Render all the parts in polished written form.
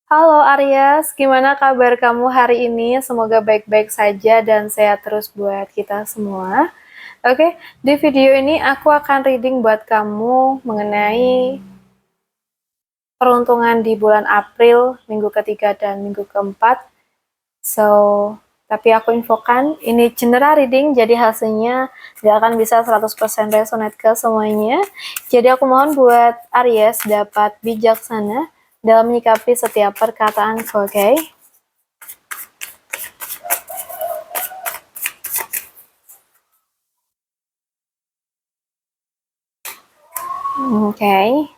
Halo Aries, gimana kabar kamu hari ini? Semoga baik-baik saja dan sehat terus buat kita semua. Oke, di video ini aku akan reading buat kamu mengenai peruntungan di bulan April, minggu ketiga dan minggu keempat. So, tapi aku infokan, ini general reading, jadi hasilnya gak akan bisa 100% resonate ke semuanya. Jadi aku mohon buat Aries dapat bijaksana dalam menyikapi setiap perkataan, oke? Oke.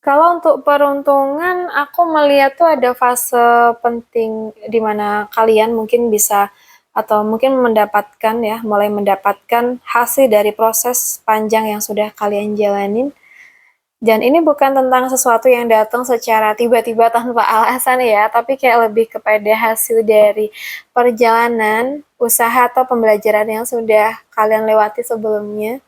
Kalau untuk peruntungan, aku melihat tuh ada fase penting di mana kalian mungkin bisa atau mungkin mendapatkan ya, mulai mendapatkan hasil dari proses panjang yang sudah kalian jalanin. Dan ini bukan tentang sesuatu yang datang secara tiba-tiba tanpa alasan ya, tapi kayak lebih kepada hasil dari perjalanan, usaha atau pembelajaran yang sudah kalian lewati sebelumnya.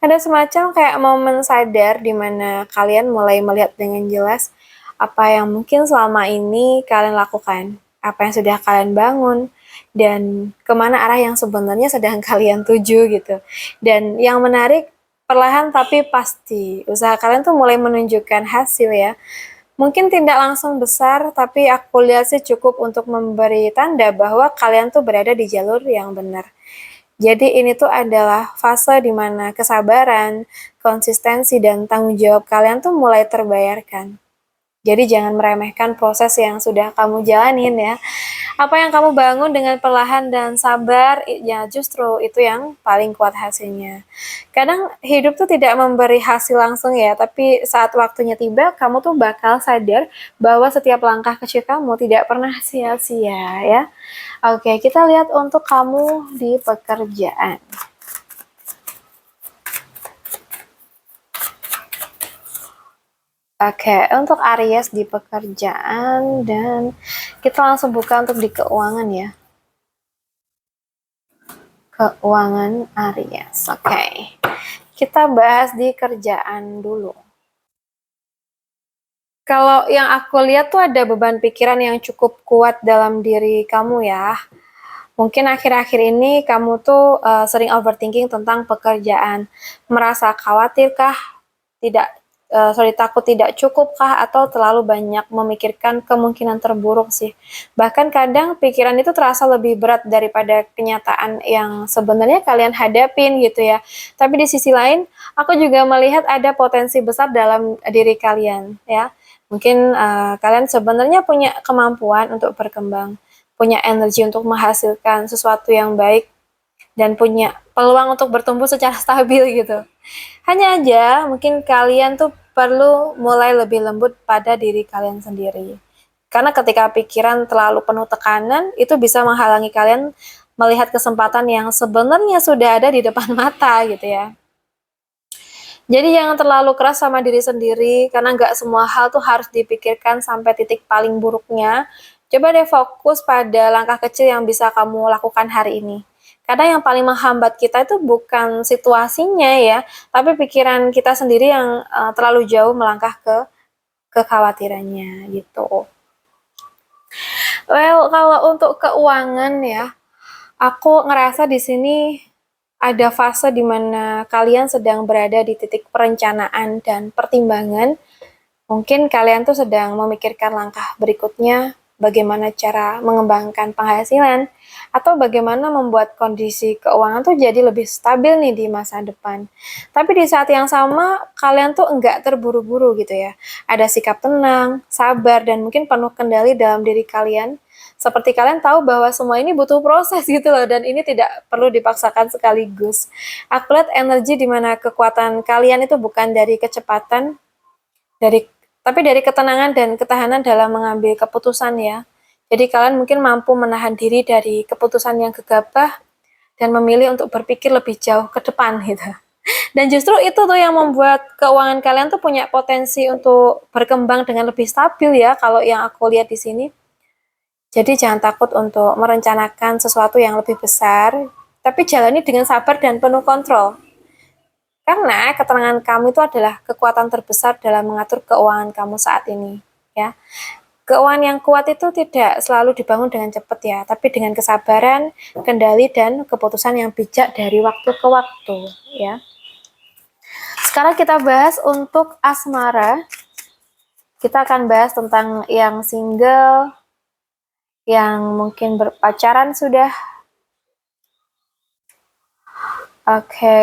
Ada semacam kayak momen sadar di mana kalian mulai melihat dengan jelas apa yang mungkin selama ini kalian lakukan, apa yang sudah kalian bangun, dan kemana arah yang sebenarnya sedang kalian tuju gitu. Dan yang menarik, perlahan tapi pasti, usaha kalian tuh mulai menunjukkan hasil ya. Mungkin tidak langsung besar, tapi aku lihat sih cukup untuk memberi tanda bahwa kalian tuh berada di jalur yang benar. Jadi ini tuh adalah fase di mana kesabaran, konsistensi, dan tanggung jawab kalian tuh mulai terbayarkan. Jadi jangan meremehkan proses yang sudah kamu jalanin ya. Apa yang kamu bangun dengan perlahan dan sabar, ya justru itu yang paling kuat hasilnya. Kadang hidup tuh tidak memberi hasil langsung ya, tapi saat waktunya tiba, kamu tuh bakal sadar bahwa setiap langkah kecil kamu tidak pernah sia-sia ya. Oke, kita lihat untuk kamu di pekerjaan. Oke, untuk Aries di pekerjaan dan kita langsung buka untuk di keuangan ya. Keuangan Aries. Oke. Kita bahas di kerjaan dulu. Kalau yang aku lihat tuh ada beban pikiran yang cukup kuat dalam diri kamu ya. Mungkin akhir-akhir ini kamu tuh sering overthinking tentang pekerjaan. Merasa khawatir kah? Tidak takut tidak cukup kah atau terlalu banyak memikirkan kemungkinan terburuk sih. Bahkan kadang pikiran itu terasa lebih berat daripada kenyataan yang sebenarnya kalian hadapin gitu ya. Tapi di sisi lain, aku juga melihat ada potensi besar dalam diri kalian ya. Mungkin kalian sebenarnya punya kemampuan untuk berkembang, punya energi untuk menghasilkan sesuatu yang baik dan punya peluang untuk bertumbuh secara stabil gitu. Hanya aja mungkin kalian tuh perlu mulai lebih lembut pada diri kalian sendiri. Karena ketika pikiran terlalu penuh tekanan, itu bisa menghalangi kalian melihat kesempatan yang sebenarnya sudah ada di depan mata gitu ya. Jadi jangan terlalu keras sama diri sendiri, karena nggak semua hal tuh harus dipikirkan sampai titik paling buruknya. Coba deh fokus pada langkah kecil yang bisa kamu lakukan hari ini. Kadang yang paling menghambat kita itu bukan situasinya ya, tapi pikiran kita sendiri yang terlalu jauh melangkah ke kekhawatirannya gitu. Well, kalau untuk keuangan ya, aku ngerasa di sini ada fase di mana kalian sedang berada di titik perencanaan dan pertimbangan. Mungkin kalian tuh sedang memikirkan langkah berikutnya, bagaimana cara mengembangkan penghasilan, atau bagaimana membuat kondisi keuangan tuh jadi lebih stabil nih di masa depan. Tapi di saat yang sama, kalian tuh enggak terburu-buru gitu ya. Ada sikap tenang, sabar, dan mungkin penuh kendali dalam diri kalian. Seperti kalian tahu bahwa semua ini butuh proses gitu loh, dan ini tidak perlu dipaksakan sekaligus. Aku lihat energi di mana kekuatan kalian itu bukan dari kecepatan, tapi dari ketenangan dan ketahanan dalam mengambil keputusan ya. Jadi kalian mungkin mampu menahan diri dari keputusan yang gegabah dan memilih untuk berpikir lebih jauh ke depan gitu. Dan justru itu tuh yang membuat keuangan kalian tuh punya potensi untuk berkembang dengan lebih stabil ya, kalau yang aku lihat di sini. Jadi jangan takut untuk merencanakan sesuatu yang lebih besar, tapi jalani dengan sabar dan penuh kontrol. Karena keterangan kamu itu adalah kekuatan terbesar dalam mengatur keuangan kamu saat ini, ya. Keuangan yang kuat itu tidak selalu dibangun dengan cepat ya, tapi dengan kesabaran, kendali, dan keputusan yang bijak dari waktu ke waktu, ya. Sekarang kita bahas untuk asmara. Kita akan bahas tentang yang single, yang mungkin berpacaran sudah. Oke,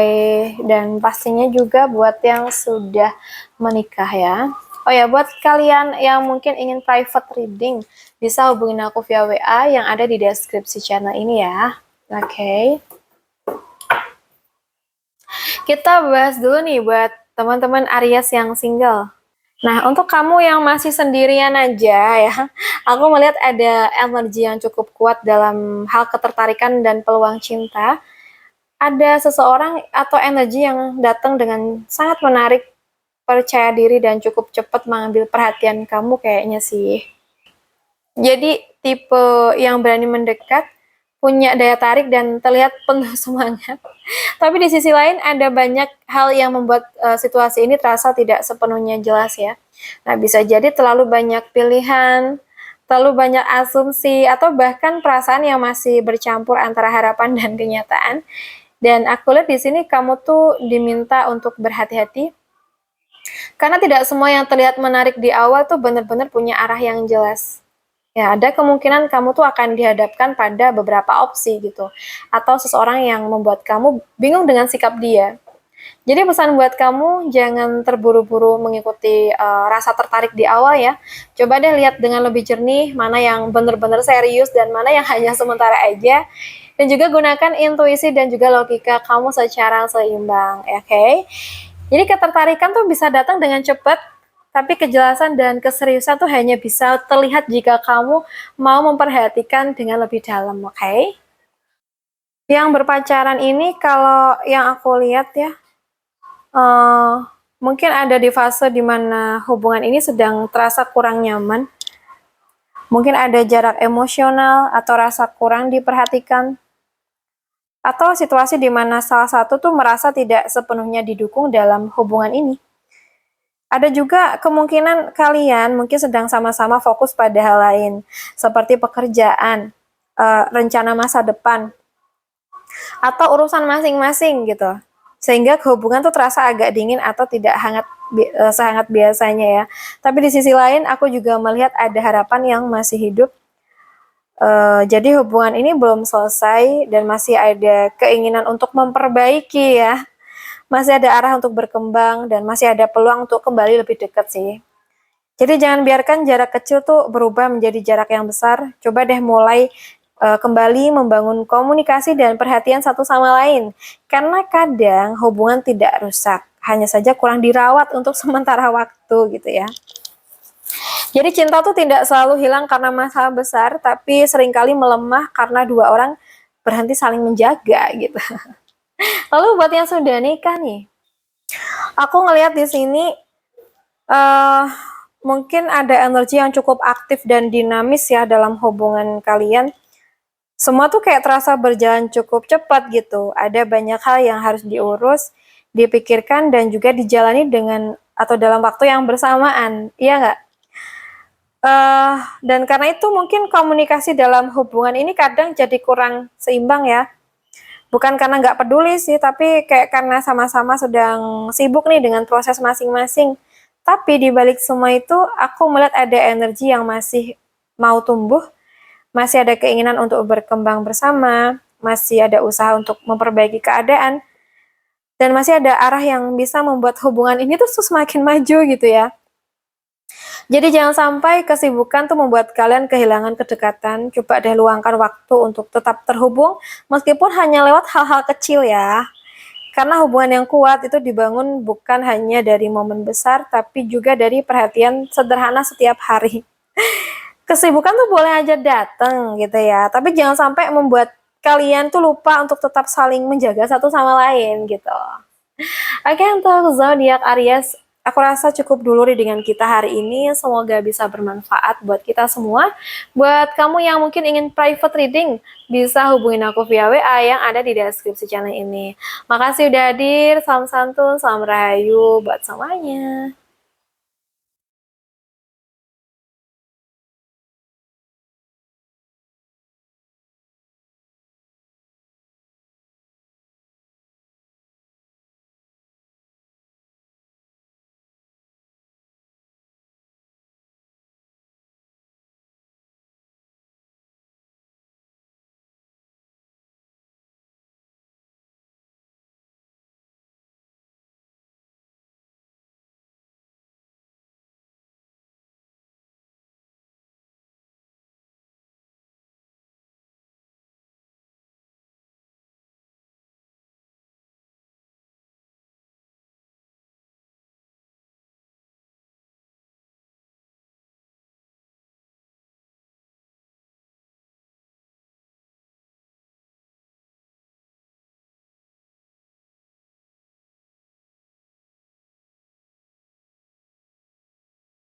dan pastinya juga buat yang sudah menikah ya. Oh ya, buat kalian yang mungkin ingin private reading, bisa hubungin aku via WA yang ada di deskripsi channel ini ya. Oke. Kita bahas dulu nih buat teman-teman Aries yang single. Nah, untuk kamu yang masih sendirian aja ya, aku melihat ada energi yang cukup kuat dalam hal ketertarikan dan peluang cinta. Ada seseorang atau energi yang datang dengan sangat menarik, percaya diri, dan cukup cepat mengambil perhatian kamu kayaknya sih. Jadi tipe yang berani mendekat, punya daya tarik, dan terlihat penuh semangat. Tapi di sisi lain ada banyak hal yang membuat situasi ini terasa tidak sepenuhnya jelas ya. Nah, bisa jadi terlalu banyak pilihan, terlalu banyak asumsi, atau bahkan perasaan yang masih bercampur antara harapan dan kenyataan. Dan aku lihat di sini kamu tuh diminta untuk berhati-hati, karena tidak semua yang terlihat menarik di awal tuh benar-benar punya arah yang jelas. Ya, ada kemungkinan kamu tuh akan dihadapkan pada beberapa opsi gitu, atau seseorang yang membuat kamu bingung dengan sikap dia. Jadi pesan buat kamu, jangan terburu-buru mengikuti rasa tertarik di awal ya. Coba deh lihat dengan lebih jernih mana yang benar-benar serius dan mana yang hanya sementara aja. Dan juga gunakan intuisi dan juga logika kamu secara seimbang, oke? Okay? Jadi ketertarikan tuh bisa datang dengan cepat, tapi kejelasan dan keseriusan tuh hanya bisa terlihat jika kamu mau memperhatikan dengan lebih dalam, oke? Okay? Yang berpacaran ini kalau yang aku lihat ya, mungkin ada di fase dimana hubungan ini sedang terasa kurang nyaman. Mungkin ada jarak emosional atau rasa kurang diperhatikan. Atau situasi di mana salah satu tuh merasa tidak sepenuhnya didukung dalam hubungan ini. Ada juga kemungkinan kalian mungkin sedang sama-sama fokus pada hal lain, seperti pekerjaan, rencana masa depan, atau urusan masing-masing gitu. Sehingga hubungan tuh terasa agak dingin atau tidak sehangat biasanya ya. Tapi di sisi lain aku juga melihat ada harapan yang masih hidup. Jadi hubungan ini belum selesai dan masih ada keinginan untuk memperbaiki ya. Masih ada arah untuk berkembang dan masih ada peluang untuk kembali lebih dekat sih. Jadi jangan biarkan jarak kecil tuh berubah menjadi jarak yang besar. Coba deh mulai kembali membangun komunikasi dan perhatian satu sama lain. Karena kadang hubungan tidak rusak, hanya saja kurang dirawat untuk sementara waktu gitu ya. Jadi cinta tuh tidak selalu hilang karena masalah besar, tapi seringkali melemah karena dua orang berhenti saling menjaga gitu. Lalu buat yang sudah nikah nih, aku ngelihat di sini mungkin ada energi yang cukup aktif dan dinamis ya dalam hubungan kalian. Semua tuh kayak terasa berjalan cukup cepat gitu. Ada banyak hal yang harus diurus, dipikirkan, dan juga dijalani dengan atau dalam waktu yang bersamaan. Iya nggak? Dan karena itu mungkin komunikasi dalam hubungan ini kadang jadi kurang seimbang ya. Bukan karena nggak peduli sih, tapi kayak karena sama-sama sedang sibuk nih dengan proses masing-masing. Tapi di balik semua itu, aku melihat ada energi yang masih mau tumbuh, masih ada keinginan untuk berkembang bersama, masih ada usaha untuk memperbaiki keadaan, dan masih ada arah yang bisa membuat hubungan ini tuh semakin maju gitu ya. Jadi jangan sampai kesibukan tuh membuat kalian kehilangan kedekatan. Coba deh luangkan waktu untuk tetap terhubung meskipun hanya lewat hal-hal kecil ya. Karena hubungan yang kuat itu dibangun bukan hanya dari momen besar, tapi juga dari perhatian sederhana setiap hari. Kesibukan tuh boleh aja datang gitu ya, tapi jangan sampai membuat kalian tuh lupa untuk tetap saling menjaga satu sama lain gitu. Oke, untuk zodiak Aries, Aku rasa cukup dulu readingan kita hari ini. Semoga bisa bermanfaat buat kita semua. Buat kamu yang mungkin ingin private reading, bisa hubungin aku via WA yang ada di deskripsi channel ini. Makasih udah hadir. Salam santun, salam rahayu buat semuanya.